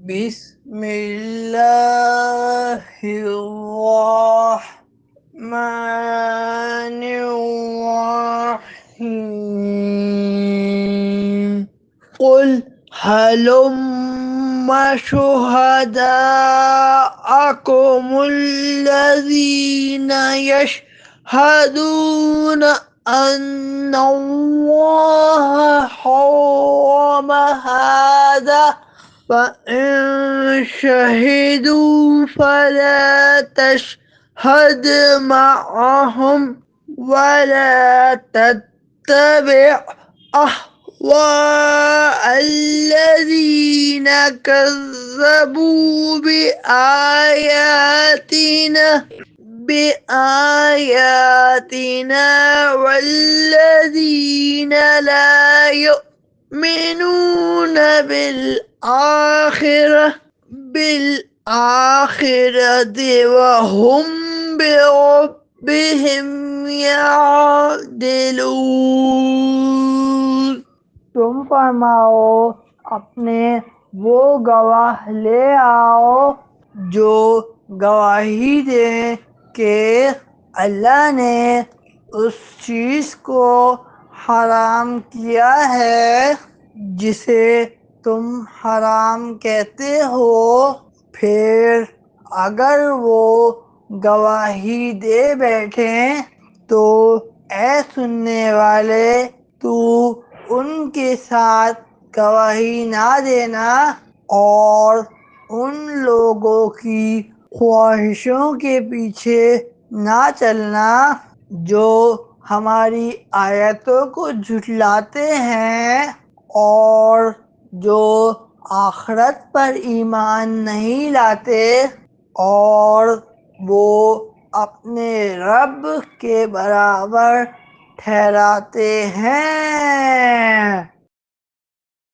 بسم اللہ الرحمن الرحیم قل هلم شهداءكم الذين يشهدون أن الله حرم هذا فإن شهدوا فلا تشهد معهم ولا تتبع أهواء الذين كذبوا بآياتنا والذين لا يؤمنون بالآخرة وهم بربهم يعدلون۔ تم فرماؤ اپنے وہ گواہ لے آؤ جو گواہی دیں کہ اللہ نے اس چیز کو حرام کیا ہے جسے تم حرام کہتے ہو، پھر اگر وہ گواہی دے بیٹھیں تو اے سننے والے تو ان کے ساتھ گواہی نہ دینا اور ان لوگوں کی خواہشوں کے پیچھے نہ چلنا جو ہماری آیتوں کو جھٹلاتے ہیں اور جو آخرت پر ایمان نہیں لاتے اور وہ اپنے رب کے برابر ٹھہراتے ہیں۔